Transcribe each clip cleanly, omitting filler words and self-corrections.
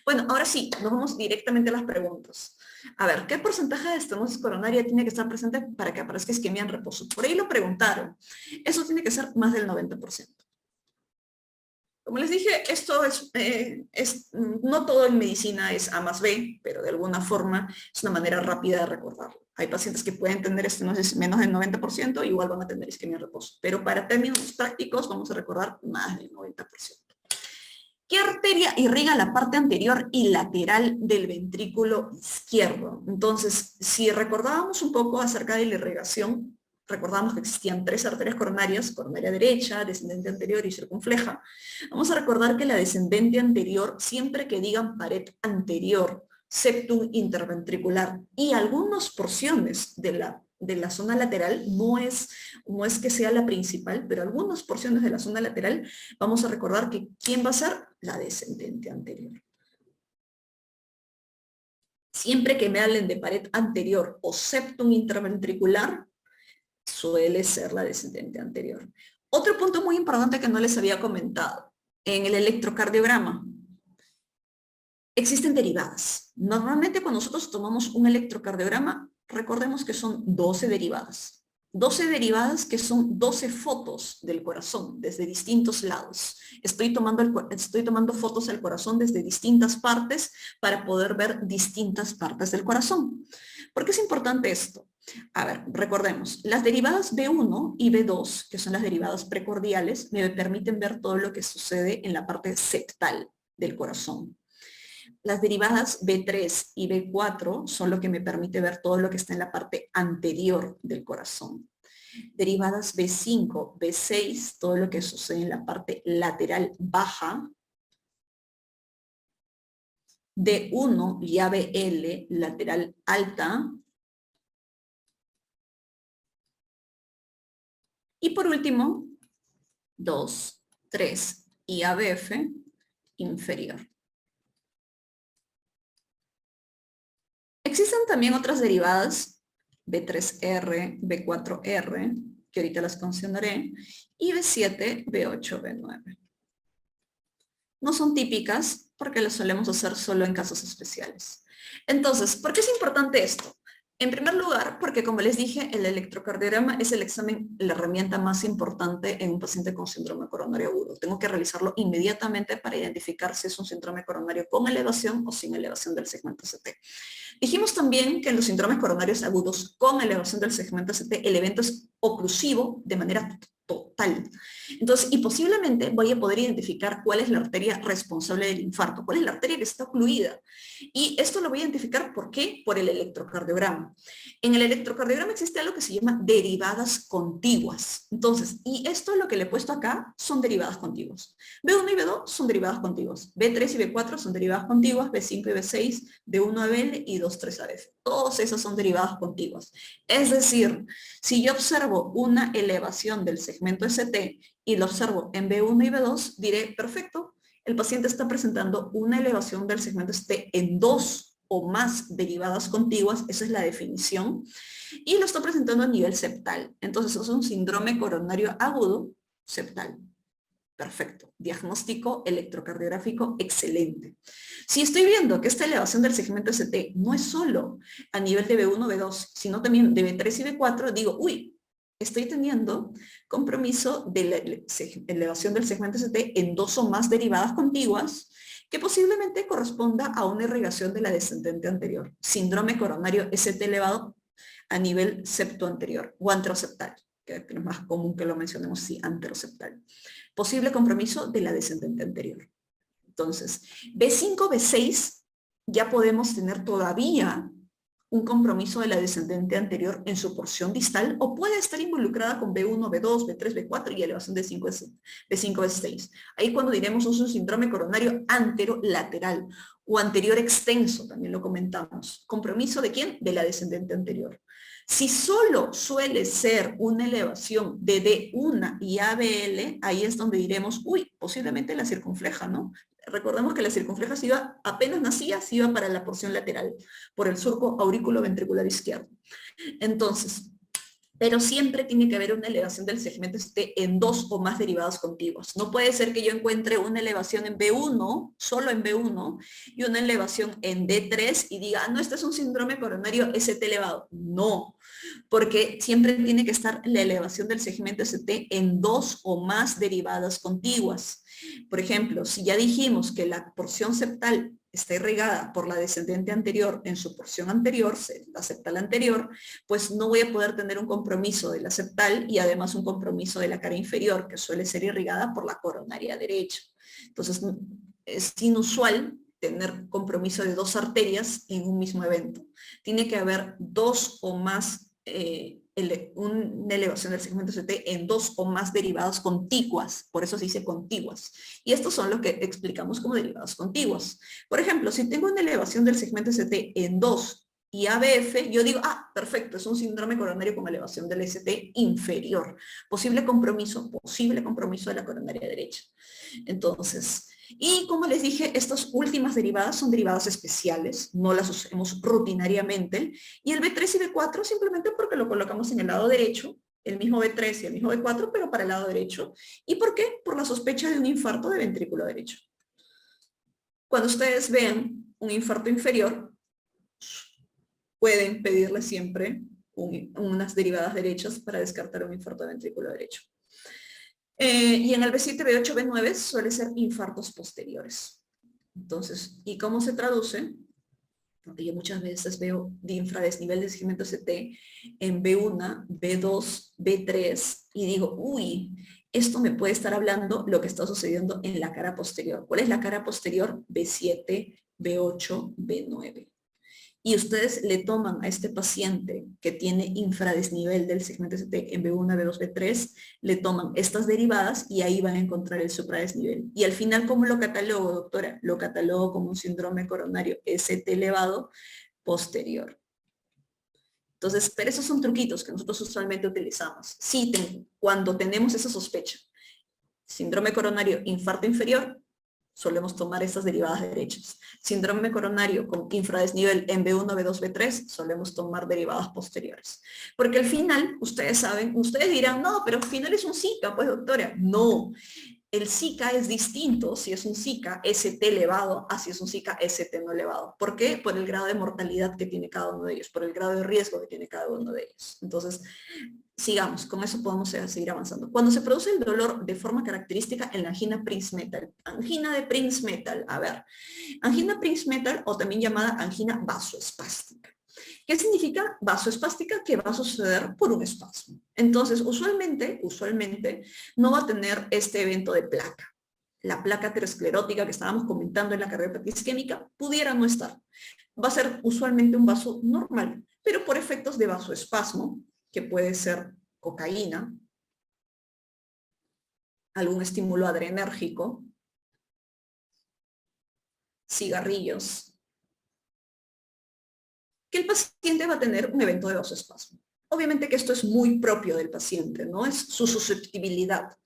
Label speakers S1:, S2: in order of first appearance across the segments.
S1: Bueno, ahora sí, nos vamos directamente a las preguntas. A ver, ¿qué porcentaje de estenosis coronaria tiene que estar presente para que aparezca isquemia en reposo? Por ahí lo preguntaron. Eso tiene que ser más del 90%. Como les dije, esto no todo en medicina es A más B, pero de alguna forma es una manera rápida de recordarlo. Hay pacientes que pueden tener estenosis menos del 90%, igual van a tener isquemia en reposo. Pero para términos prácticos vamos a recordar más del 90%. ¿Qué arteria irriga la parte anterior y lateral del ventrículo izquierdo? Entonces, si recordábamos un poco acerca de la irrigación, recordamos que existían 3 arterias coronarias, coronaria derecha, descendente anterior y circunfleja. Vamos a recordar que la descendente anterior, siempre que digan pared anterior, septum interventricular y algunas porciones de la zona lateral, no es que sea la principal, pero algunas porciones de la zona lateral, vamos a recordar que ¿quién va a ser? La descendente anterior. Siempre que me hablen de pared anterior o septum interventricular, suele ser la descendente anterior. Otro punto muy importante que no les había comentado, en el electrocardiograma, existen derivadas. Normalmente cuando nosotros tomamos un electrocardiograma, recordemos que son 12 derivadas. 12 derivadas que son 12 fotos del corazón desde distintos lados. Estoy tomando fotos del corazón desde distintas partes para poder ver distintas partes del corazón. ¿Por qué es importante esto? A ver, recordemos, las derivadas B1 y B2, que son las derivadas precordiales, me permiten ver todo lo que sucede en la parte septal del corazón. Las derivadas B3 y B4 son lo que me permite ver todo lo que está en la parte anterior del corazón. Derivadas B5, B6, todo lo que sucede en la parte lateral baja. D1 y ABL, lateral alta. Y por último, 2, 3 y ABF, inferior. Existen también otras derivadas, B3R, B4R, que ahorita las mencionaré, y B7, B8, B9. No son típicas porque las solemos hacer solo en casos especiales. Entonces, ¿por qué es importante esto? En primer lugar, porque como les dije, el electrocardiograma es el examen, la herramienta más importante en un paciente con síndrome coronario agudo. Tengo que realizarlo inmediatamente para identificar si es un síndrome coronario con elevación o sin elevación del segmento CT. Dijimos también que en los síndromes coronarios agudos con elevación del segmento CT, el evento es oclusivo de manera total. Entonces, y posiblemente voy a poder identificar cuál es la arteria responsable del infarto, cuál es la arteria que está ocluida. Y esto lo voy a identificar, ¿por qué? Por el electrocardiograma. En el electrocardiograma existe algo que se llama derivadas contiguas. Entonces, y esto lo que le he puesto acá son derivadas contiguas. B1 y B2 son derivadas contiguas. B3 y B4 son derivadas contiguas. B5 y B6, D1 a BL y 2, 3 a F. Todas esas son derivadas contiguas. Es decir, si yo observo una elevación del segmento ST y lo observo en B1 y B2, diré, perfecto, el paciente está presentando una elevación del segmento ST en 2 o más derivadas contiguas, esa es la definición, y lo está presentando a nivel septal. Entonces, eso es un síndrome coronario agudo septal. Perfecto. Diagnóstico electrocardiográfico excelente. Si estoy viendo que esta elevación del segmento ST no es solo a nivel de B1, B2, sino también de B3 y B4, digo, uy, estoy teniendo compromiso de la elevación del segmento ST en 2 o más derivadas contiguas que posiblemente corresponda a una irrigación de la descendente anterior. Síndrome coronario ST elevado a nivel septo anterior o anteroseptal, que es más común que lo mencionemos así, anteroseptal. Posible compromiso de la descendente anterior. Entonces, B5, B6, ya podemos tener todavía un compromiso de la descendente anterior en su porción distal o puede estar involucrada con B1, B2, B3, B4 y elevación de B5, B6. Ahí cuando diremos es un síndrome coronario anterolateral o anterior extenso, también lo comentamos. ¿Compromiso de quién? De la descendente anterior. Si solo suele ser una elevación de D1 y ABL, ahí es donde diremos, uy, posiblemente la circunfleja, ¿no? Recordemos que la circunfleja se iba, apenas nacía, se iba para la porción lateral, por el surco aurículo ventricular izquierdo. Entonces, pero siempre tiene que haber una elevación del segmento ST en dos o más derivadas contiguas. No puede ser que yo encuentre una elevación en B1, solo en B1, y una elevación en D3 y diga, ah, no, este es un síndrome coronario ST elevado. No, porque siempre tiene que estar la elevación del segmento ST en dos o más derivadas contiguas. Por ejemplo, si ya dijimos que la porción septal está irrigada por la descendente anterior en su porción anterior, la septal anterior, pues no voy a poder tener un compromiso de la septal y además un compromiso de la cara inferior, que suele ser irrigada por la coronaria derecha. Entonces, es inusual tener compromiso de dos arterias en un mismo evento. Tiene que haber dos o más una elevación del segmento ST en dos o más derivadas contiguas, por eso se dice contiguas. Y estos son los que explicamos como derivadas contiguas. Por ejemplo, si tengo una elevación del segmento ST en 2 y ABF, yo digo, ah, perfecto, es un síndrome coronario con elevación del ST inferior. Posible compromiso de la coronaria derecha. Entonces, y como les dije, estas últimas derivadas son derivadas especiales, no las usamos rutinariamente, y el B3 y B4 simplemente porque lo colocamos en el lado derecho, el mismo B3 y el mismo B4, pero para el lado derecho. ¿Y por qué? Por la sospecha de un infarto de ventrículo derecho. Cuando ustedes vean un infarto inferior, pueden pedirle siempre unas derivadas derechas para descartar un infarto de ventrículo derecho. Y en el B7, B8, B9 suele ser infartos posteriores. Entonces, ¿y cómo se traduce? Porque yo muchas veces veo de infradesnivel de segmento ST en B1, B2, B3 y digo, uy, esto me puede estar hablando lo que está sucediendo en la cara posterior. ¿Cuál es la cara posterior? B7, B8, B9. Y ustedes le toman a este paciente que tiene infradesnivel del segmento ST en B1, B2, B3, le toman estas derivadas y ahí van a encontrar el supradesnivel. Y al final, ¿cómo lo catalogo, doctora? Lo catalogo como un síndrome coronario ST elevado posterior. Entonces, pero esos son truquitos que nosotros usualmente utilizamos. Sí, cuando tenemos esa sospecha, síndrome coronario infarto inferior, solemos tomar estas derivadas derechas. Síndrome coronario con infradesnivel en B1, B2, B3, solemos tomar derivadas posteriores. Porque al final, ustedes saben, ustedes dirán, no, pero al final es un Zika, pues doctora. No, el Zika es distinto si es un Zika ST elevado a si es un Zika ST no elevado. ¿Por qué? Por el grado de mortalidad que tiene cada uno de ellos, por el grado de riesgo que tiene cada uno de ellos. Entonces, sigamos, con eso podemos seguir avanzando. Cuando se produce el dolor de forma característica en la angina Prinzmetal, angina de Prinzmetal, a ver, angina Prinzmetal o también llamada angina vasoespástica. ¿Qué significa vasoespástica? Que va a suceder por un espasmo. Entonces, usualmente, no va a tener este evento de placa. La placa aterosclerótica que estábamos comentando en la cardiopatía isquémica pudiera no estar. Va a ser usualmente un vaso normal, pero por efectos de vasoespasmo, que puede ser cocaína, algún estímulo adrenérgico, cigarrillos, que el paciente va a tener un evento de vasoespasmo. Obviamente que esto es muy propio del paciente, ¿no? Es su susceptibilidad.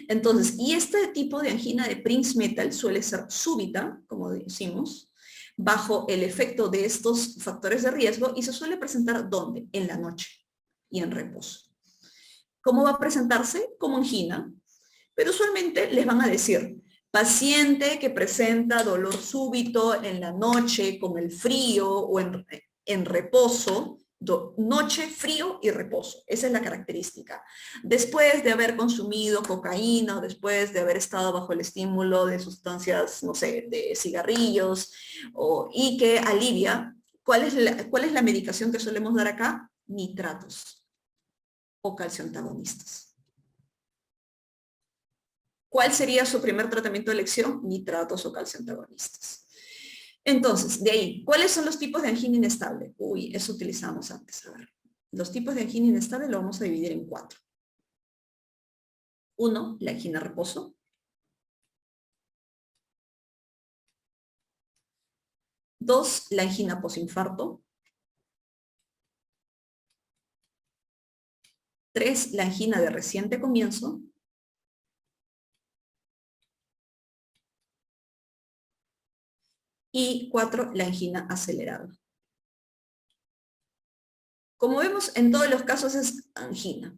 S1: Entonces, y este tipo de angina de Prinzmetal suele ser súbita, como decimos, bajo el efecto de estos factores de riesgo y se suele presentar ¿dónde? En la noche y en reposo. ¿Cómo va a presentarse? Como angina, pero usualmente les van a decir, paciente que presenta dolor súbito en la noche con el frío o en reposo, noche, frío y reposo. Esa es la característica. Después de haber consumido cocaína o después de haber estado bajo el estímulo de sustancias, no sé, de cigarrillos y que alivia, ¿cuál es la medicación que solemos dar acá? Nitratos o calcioantagonistas. ¿Cuál sería su primer tratamiento de elección? Nitratos o calcioantagonistas. Entonces, de ahí, ¿cuáles son los tipos de angina inestable? Uy, eso utilizamos antes. A ver, los tipos de angina inestable lo vamos a dividir en 4. 1, la angina reposo. 2, la angina posinfarto. 3, la angina de reciente comienzo. Y 4, la angina acelerada. Como vemos, en todos los casos es angina.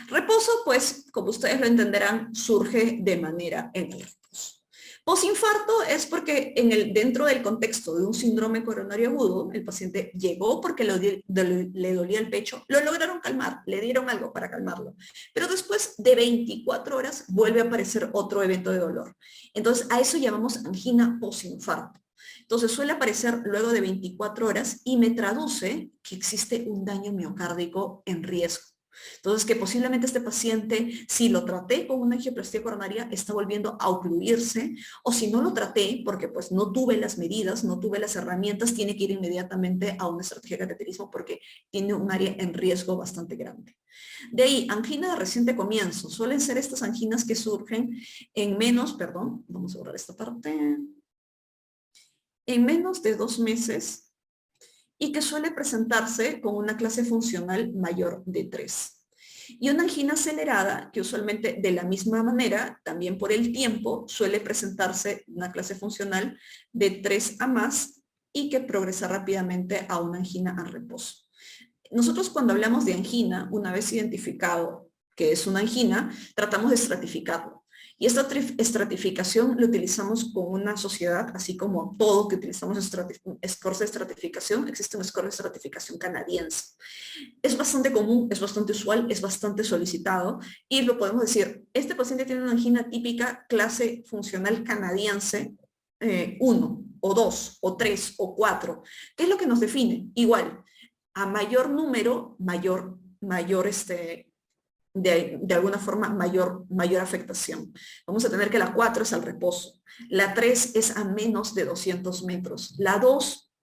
S1: Reposo, pues, como ustedes lo entenderán, surge de manera en el reposo. Posinfarto es porque dentro del contexto de un síndrome coronario agudo, el paciente llegó porque le dolía el pecho, lo lograron calmar, le dieron algo para calmarlo, pero después de 24 horas vuelve a aparecer otro evento de dolor. Entonces a eso llamamos angina posinfarto. Entonces suele aparecer luego de 24 horas y me traduce que existe un daño miocárdico en riesgo. Entonces, que posiblemente este paciente, si lo traté con una angioplastía coronaria, está volviendo a ocluirse, o si no lo traté, porque pues no tuve las medidas, no tuve las herramientas, tiene que ir inmediatamente a una estrategia de cateterismo porque tiene un área en riesgo bastante grande. De ahí, angina de reciente comienzo. Suelen ser estas anginas que surgen en menos, perdón, vamos a borrar esta parte, en menos de 2 meses, y que suele presentarse con una clase funcional mayor de 3. Y una angina acelerada, que usualmente de la misma manera, también por el tiempo, suele presentarse una clase funcional de 3 a más y que progresa rápidamente a una angina a reposo. Nosotros cuando hablamos de angina, una vez identificado que es una angina, tratamos de estratificarlo. Y esta estratificación lo utilizamos con una sociedad, así como todo que utilizamos scores de estratificación, existe un score de estratificación canadiense. Es bastante común, es bastante usual, es bastante solicitado y lo podemos decir, este paciente tiene una angina típica clase funcional canadiense 1 o 2 o 3 o 4. ¿Qué es lo que nos define? Igual, a mayor número, mayor de alguna forma mayor afectación. Vamos a tener que la 4 es al reposo, la 3 es a menos de 200 metros, la 2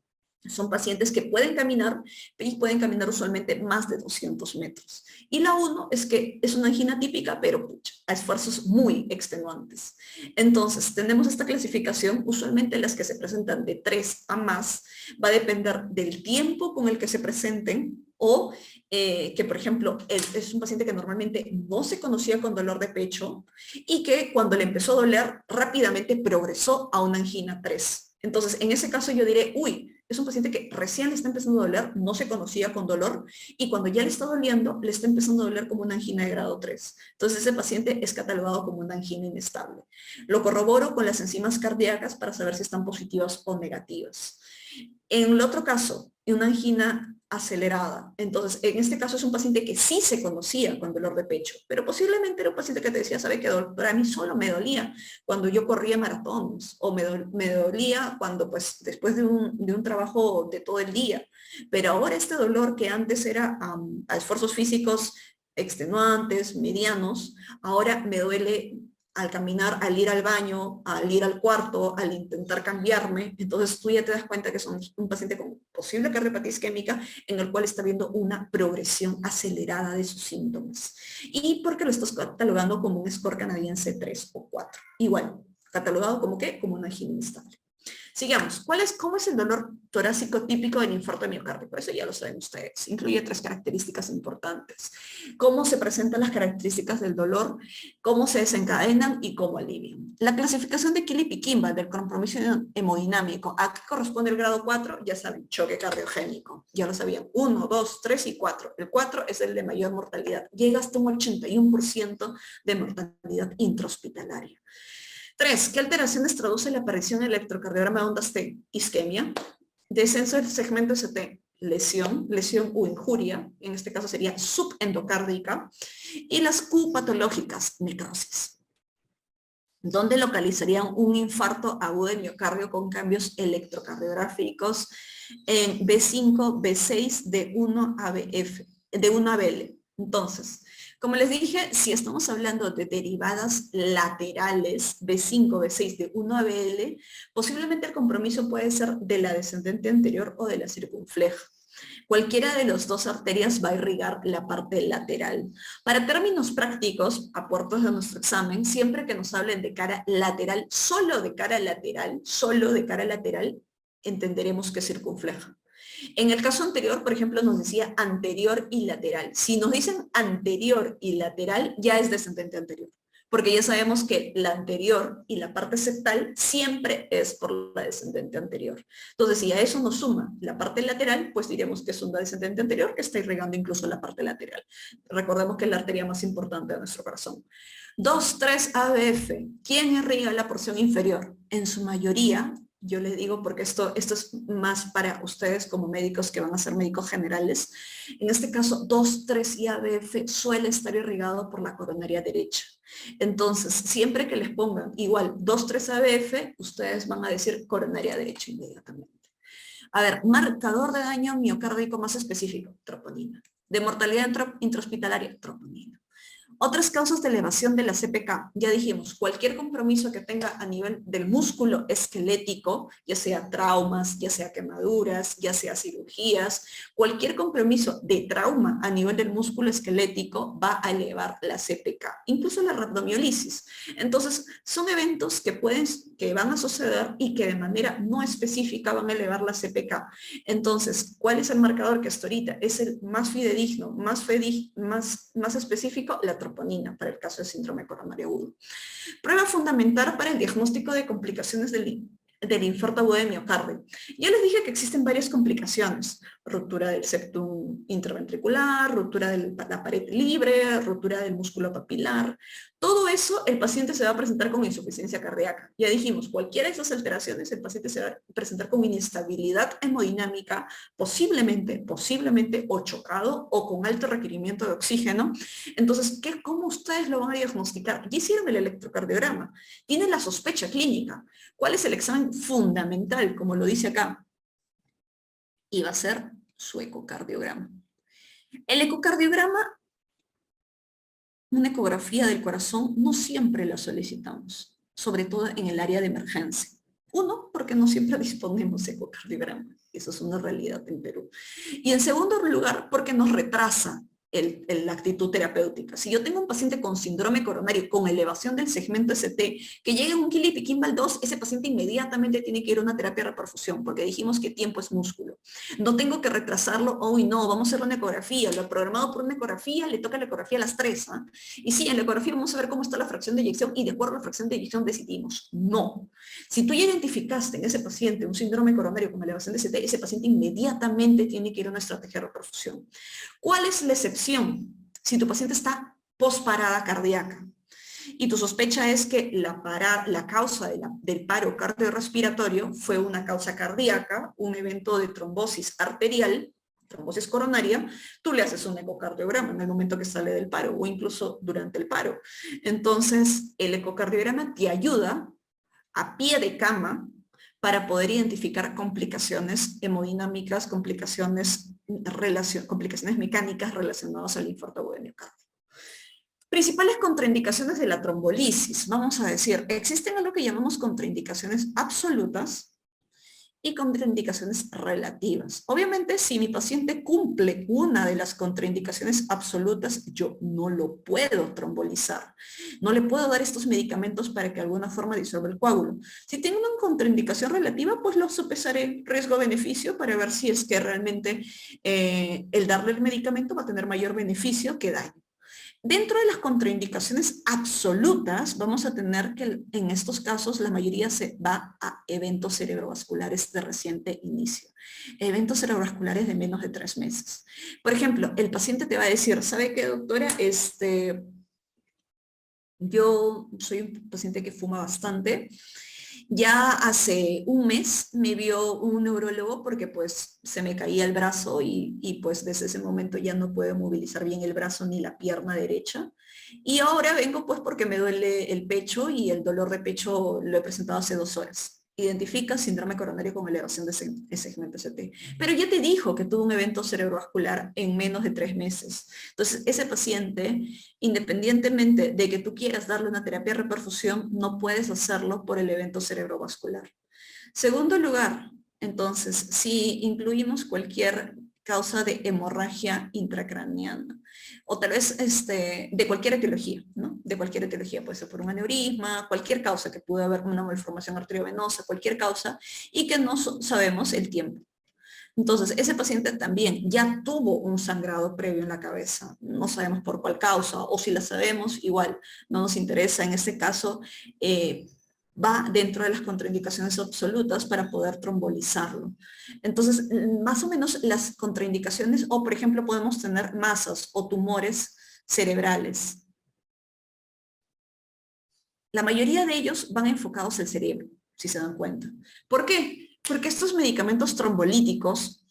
S1: son pacientes que pueden caminar y pueden caminar usualmente más de 200 metros. Y la 1 es que es una angina típica, pero a esfuerzos muy extenuantes. Entonces, tenemos esta clasificación, usualmente las que se presentan de 3 a más, va a depender del tiempo con el que se presenten o que, por ejemplo, es un paciente que normalmente no se conocía con dolor de pecho y que cuando le empezó a doler rápidamente progresó a una angina 3. Entonces, en ese caso yo diré, uy, es un paciente que recién le está empezando a doler, no se conocía con dolor, y cuando ya le está doliendo, le está empezando a doler como una angina de grado 3. Entonces ese paciente es catalogado como una angina inestable. Lo corroboro con las enzimas cardíacas para saber si están positivas o negativas. En el otro caso, una angina acelerada. Entonces, en este caso es un paciente que sí se conocía con dolor de pecho, pero posiblemente era un paciente que te decía, ¿sabe qué? Para mí solo me dolía cuando yo corría maratones o me dolía cuando, pues, después de un trabajo de todo el día. Pero ahora este dolor que antes era a esfuerzos físicos extenuantes, medianos, ahora me duele al caminar, al ir al baño, al ir al cuarto, al intentar cambiarme. Entonces tú ya te das cuenta que son un paciente con posible cardiopatía isquémica en el cual está viendo una progresión acelerada de sus síntomas. Y porque lo estás catalogando como un score canadiense 3 o 4. Igual, catalogado como ¿qué? Como una angina inestable. Sigamos. ¿Cómo es el dolor torácico típico del infarto miocárdico? Eso ya lo saben ustedes. Incluye 3 características importantes. Cómo se presentan las características del dolor, cómo se desencadenan y cómo alivian. La clasificación de Kilip y Kimball del compromiso hemodinámico. ¿A qué corresponde el grado 4? Ya saben, choque cardiogénico. Ya lo sabían. 1, 2, 3 y 4. El 4 es el de mayor mortalidad. Llega hasta un 81% de mortalidad intrahospitalaria. 3. ¿Qué alteraciones traduce la aparición del electrocardiograma de ondas T? Isquemia, descenso del segmento ST, lesión o injuria, en este caso sería subendocárdica, y las Q patológicas, necrosis. ¿Dónde localizarían un infarto agudo de miocardio con cambios electrocardiográficos en B5, B6, de 1 a BF, de 1 a BL? Entonces, como les dije, si estamos hablando de derivadas laterales B5, B6 de 1 a BL, posiblemente el compromiso puede ser de la descendente anterior o de la circunfleja. Cualquiera de las dos arterias va a irrigar la parte lateral. Para términos prácticos, aportes de nuestro examen, siempre que nos hablen de cara lateral, solo de cara lateral, entenderemos que es circunfleja. En el caso anterior, por ejemplo, nos decía anterior y lateral. Si nos dicen anterior y lateral, ya es descendente anterior. porque ya sabemos que la anterior y la parte septal siempre es por la descendente anterior. Entonces, si a eso nos suma la parte lateral, pues diremos que es una descendente anterior que está irrigando incluso la parte lateral. Recordemos que es la arteria más importante de nuestro corazón. 2, 3 ABF. ¿Quién irriga la porción inferior? En su mayoría, yo les digo porque esto es más para ustedes como médicos que van a ser médicos generales. En este caso, 2, 3 y ABF suele estar irrigado por la coronaria derecha. Entonces, siempre que les pongan igual 2, 3 ABF, ustedes van a decir coronaria derecha inmediatamente. A ver, marcador de daño miocárdico más específico, troponina. De mortalidad intrahospitalaria, troponina. Otras causas de elevación de la CPK, ya dijimos, cualquier compromiso que tenga a nivel del músculo esquelético, ya sea traumas, ya sea quemaduras, ya sea cirugías, cualquier compromiso de trauma a nivel del músculo esquelético va a elevar la CPK, incluso la rhabdomiolisis. Entonces, son eventos que van a suceder y que de manera no específica van a elevar la CPK. Entonces, ¿cuál es el marcador que hasta ahorita es el más fidedigno, más específico? La troponina para el caso de síndrome coronario agudo. Prueba fundamental para el diagnóstico de complicaciones del infarto agudo de miocardio. Ya les dije que existen varias complicaciones. Ruptura del septum intraventricular, ruptura de la pared libre, ruptura del músculo papilar. Todo eso el paciente se va a presentar con insuficiencia cardíaca. Ya dijimos, cualquiera de esas alteraciones el paciente se va a presentar con inestabilidad hemodinámica, posiblemente o chocado o con alto requerimiento de oxígeno. Entonces, ¿cómo ustedes lo van a diagnosticar? Ya hicieron el electrocardiograma, tienen la sospecha clínica. ¿Cuál es el examen fundamental, como lo dice acá? Y va a ser su ecocardiograma. El ecocardiograma, una ecografía del corazón, no siempre la solicitamos, sobre todo en el área de emergencia. Uno, porque no siempre disponemos de ecocardiograma. Eso es una realidad en Perú. Y en segundo lugar, porque nos retrasa la actitud terapéutica. Si yo tengo un paciente con síndrome coronario, con elevación del segmento ST, que llegue a un Kili-Piquimbal 2, ese paciente inmediatamente tiene que ir a una terapia de reperfusión, porque dijimos que tiempo es músculo. No tengo que retrasarlo, hoy no, vamos a hacer una ecografía, lo programado por una ecografía, le toca la ecografía a las 3, ¿eh? Y sí, en la ecografía vamos a ver cómo está la fracción de eyección y de acuerdo a la fracción de eyección decidimos. No. Si tú ya identificaste en ese paciente un síndrome coronario con elevación de ST, ese paciente inmediatamente tiene que ir a una estrategia de reperfusión. ¿Cuál es la excepción? Si tu paciente está posparada cardíaca y tu sospecha es que la causa del paro cardiorrespiratorio fue una causa cardíaca, un evento de trombosis arterial, trombosis coronaria, tú le haces un ecocardiograma en el momento que sale del paro o incluso durante el paro. Entonces, el ecocardiograma te ayuda a pie de cama para poder identificar complicaciones hemodinámicas, complicaciones mecánicas relacionadas al infarto agudo de miocardio. Principales contraindicaciones de la trombolisis. Vamos a decir, existen lo que llamamos contraindicaciones absolutas y contraindicaciones relativas. Obviamente, si mi paciente cumple una de las contraindicaciones absolutas, yo no lo puedo trombolizar. No le puedo dar estos medicamentos para que de alguna forma disuelva el coágulo. Si tengo una contraindicación relativa, pues lo sopesaré riesgo-beneficio para ver si es que realmente el darle el medicamento va a tener mayor beneficio que daño. Dentro de las contraindicaciones absolutas, vamos a tener que en estos casos la mayoría se va a eventos cerebrovasculares de reciente inicio. Eventos cerebrovasculares de menos de 3 meses. Por ejemplo, el paciente te va a decir, ¿sabe qué, doctora? Yo soy un paciente que fuma bastante. Ya hace un mes me vio un neurólogo porque pues se me caía el brazo y pues desde ese momento ya no puedo movilizar bien el brazo ni la pierna derecha. Y ahora vengo pues porque me duele el pecho y el dolor de pecho lo he presentado hace 2 horas. Identifica síndrome coronario con elevación de segmento ST. Pero ya te dijo que tuvo un evento cerebrovascular en menos de 3 meses. Entonces, ese paciente, independientemente de que tú quieras darle una terapia de reperfusión, no puedes hacerlo por el evento cerebrovascular. Segundo lugar, entonces, si incluimos cualquier causa de hemorragia intracraneana, o tal vez de cualquier etiología, ¿no? De cualquier etiología, puede ser por un aneurisma, cualquier causa que pudo haber una malformación arteriovenosa, cualquier causa, y que no sabemos el tiempo. Entonces, ese paciente también ya tuvo un sangrado previo en la cabeza. No sabemos por cuál causa, o si la sabemos, igual no nos interesa. En este caso, va dentro de las contraindicaciones absolutas para poder trombolizarlo. Entonces, más o menos las contraindicaciones, o por ejemplo, podemos tener masas o tumores cerebrales. La mayoría de ellos van enfocados al cerebro, si se dan cuenta. ¿Por qué? Porque estos medicamentos trombolíticos,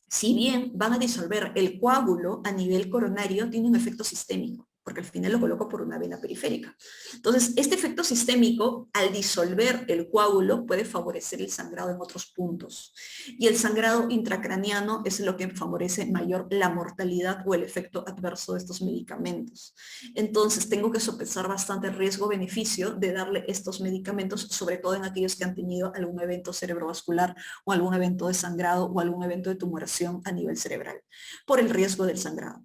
S1: si bien van a disolver el coágulo a nivel coronario, tienen un efecto sistémico, porque al final lo coloco por una vena periférica. Entonces, este efecto sistémico, al disolver el coágulo, puede favorecer el sangrado en otros puntos. Y el sangrado intracraniano es lo que favorece mayor la mortalidad o el efecto adverso de estos medicamentos. Entonces, tengo que sopesar bastante riesgo-beneficio de darle estos medicamentos, sobre todo en aquellos que han tenido algún evento cerebrovascular o algún evento de sangrado o algún evento de tumoración a nivel cerebral, por el riesgo del sangrado.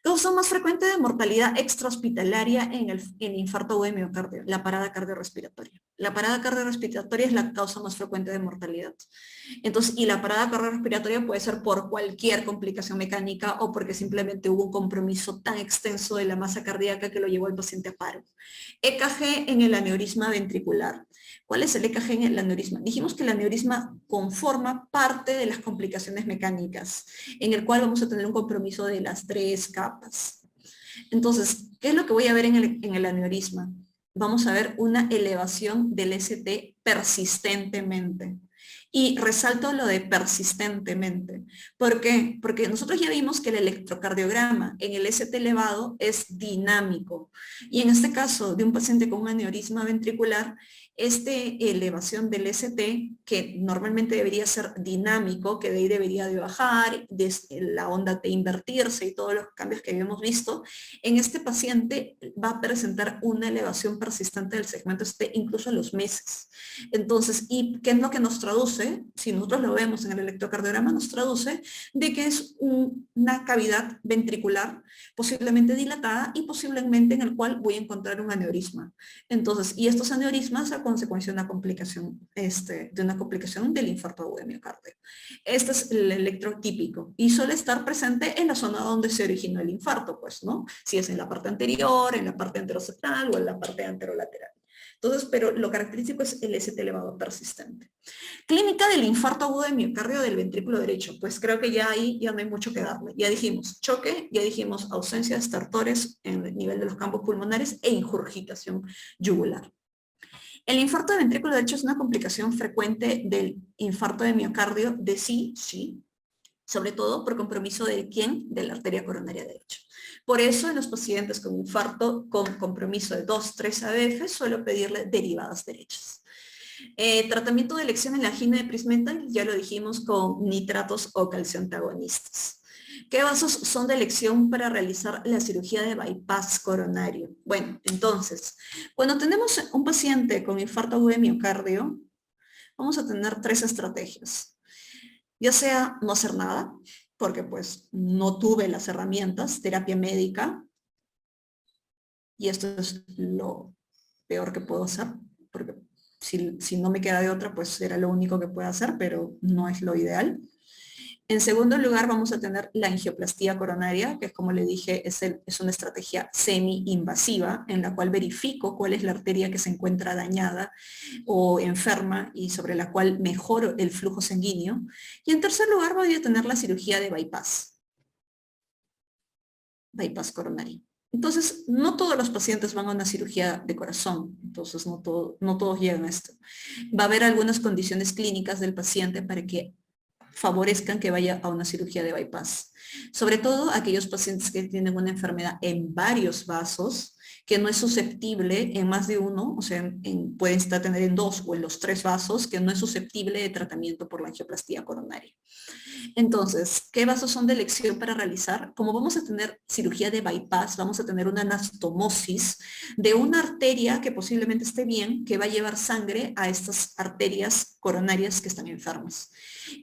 S1: Causa más frecuente de mortalidad extrahospitalaria en el infarto agudo de miocardio, la parada cardiorrespiratoria. La parada cardiorrespiratoria es la causa más frecuente de mortalidad. Entonces, y la parada cardiorrespiratoria puede ser por cualquier complicación mecánica o porque simplemente hubo un compromiso tan extenso de la masa cardíaca que lo llevó al paciente a paro. EKG en el aneurisma ventricular. ¿Cuál es el EKG en el aneurisma? Dijimos que el aneurisma conforma parte de las complicaciones mecánicas, en el cual vamos a tener un compromiso de las 3 capas. Entonces, ¿qué es lo que voy a ver en el aneurisma? Vamos a ver una elevación del ST persistentemente. Y resalto lo de persistentemente. ¿Por qué? Porque nosotros ya vimos que el electrocardiograma en el ST elevado es dinámico. Y en este caso de un paciente con un aneurisma ventricular, esta elevación del ST, que normalmente debería ser dinámico, que de ahí debería de bajar, la onda de invertirse y todos los cambios que habíamos visto, en este paciente va a presentar una elevación persistente del segmento ST incluso a los meses. Entonces, ¿y qué es lo que nos traduce? Si nosotros lo vemos en el electrocardiograma, nos traduce de que es una cavidad ventricular posiblemente dilatada y posiblemente en el cual voy a encontrar un aneurisma. Entonces, y estos aneurismas a consecuencia de una complicación, del infarto agudo de miocardio. Este es el electrotípico y suele estar presente en la zona donde se originó el infarto, pues, ¿no? Si es en la parte anterior, en la parte anteroseptal o en la parte anterolateral. Entonces, pero lo característico es el ST elevado persistente. Clínica del infarto agudo de miocardio del ventrículo derecho. Pues creo que ya ahí ya no hay mucho que darle. Ya dijimos choque, ya dijimos ausencia de estertores en el nivel de los campos pulmonares e ingurgitación yugular. El infarto de ventrículo derecho es una complicación frecuente del infarto de miocardio de sí, sobre todo por compromiso de quién, de la arteria coronaria derecha. Por eso en los pacientes con infarto con compromiso de 2-3 ABF suelo pedirle derivadas derechas. Tratamiento de elección en la angina de Prinzmetal, ya lo dijimos con nitratos o calcioantagonistas. ¿Qué vasos son de elección para realizar la cirugía de bypass coronario? Bueno, entonces, cuando tenemos un paciente con infarto agudo de miocardio, vamos a tener 3 estrategias. Ya sea no hacer nada, porque pues no tuve las herramientas, terapia médica, y esto es lo peor que puedo hacer, porque si no me queda de otra, pues era lo único que puedo hacer, pero no es lo ideal. En segundo lugar, vamos a tener la angioplastía coronaria, que como le dije, es una estrategia semi-invasiva en la cual verifico cuál es la arteria que se encuentra dañada o enferma y sobre la cual mejoro el flujo sanguíneo. Y en tercer lugar, voy a tener la cirugía de bypass coronario. Entonces, no todos los pacientes van a una cirugía de corazón, entonces no todos llegan a esto. Va a haber algunas condiciones clínicas del paciente para que favorezcan que vaya a una cirugía de bypass. Sobre todo aquellos pacientes que tienen una enfermedad en varios vasos, que no es susceptible en más de uno, o sea, pueden estar tener en 2 o en los 3 vasos, que no es susceptible de tratamiento por la angioplastía coronaria. Entonces, ¿qué vasos son de elección para realizar? Como vamos a tener cirugía de bypass, vamos a tener una anastomosis de una arteria que posiblemente esté bien, que va a llevar sangre a estas arterias coronarias que están enfermas.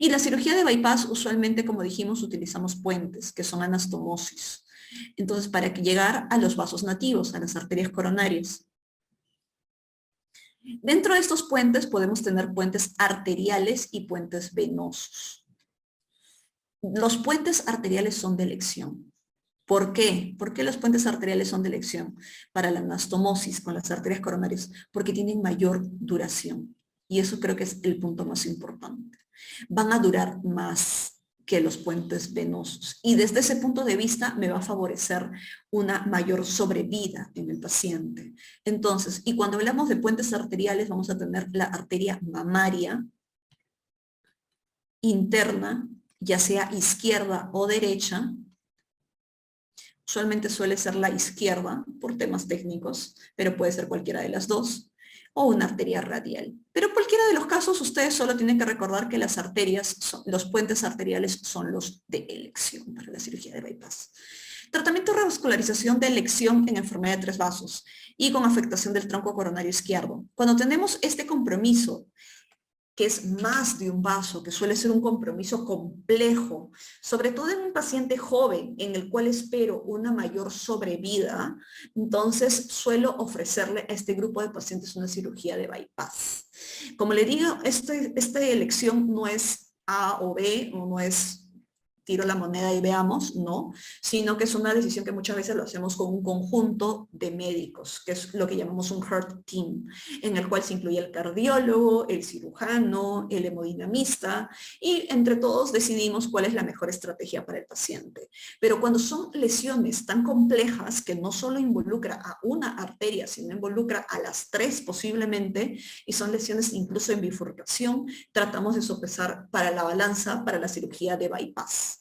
S1: Y la cirugía de bypass, usualmente, como dijimos, utilizamos puentes, que son anastomosis. Entonces, para llegar a los vasos nativos, a las arterias coronarias. Dentro de estos puentes podemos tener puentes arteriales y puentes venosos. Los puentes arteriales son de elección. ¿Por qué? ¿Por qué los puentes arteriales son de elección para la anastomosis con las arterias coronarias? Porque tienen mayor duración. Y eso creo que es el punto más importante. Van a durar más que los puentes venosos. Y desde ese punto de vista me va a favorecer una mayor sobrevida en el paciente. Entonces, y cuando hablamos de puentes arteriales, vamos a tener la arteria mamaria interna, ya sea izquierda o derecha. Usualmente suele ser la izquierda por temas técnicos, pero puede ser cualquiera de las dos, o una arteria radial. Pero cualquiera de los casos, ustedes solo tienen que recordar que las arterias, los puentes arteriales son los de elección para la cirugía de bypass. Tratamiento de revascularización de elección en enfermedad de tres vasos y con afectación del tronco coronario izquierdo. Cuando tenemos este compromiso, que es más de un vaso, que suele ser un compromiso complejo, sobre todo en un paciente joven en el cual espero una mayor sobrevida, entonces suelo ofrecerle a este grupo de pacientes una cirugía de bypass. Como le digo, esta elección no es A o B, o no es tiro la moneda y veamos, no, sino que es una decisión que muchas veces lo hacemos con un conjunto de médicos, que es lo que llamamos un heart team, en el cual se incluye el cardiólogo, el cirujano, el hemodinamista, y entre todos decidimos cuál es la mejor estrategia para el paciente. Pero cuando son lesiones tan complejas que no solo involucra a una arteria, sino involucra a las tres posiblemente, y son lesiones incluso en bifurcación, tratamos de sopesar para la balanza para la cirugía de bypass.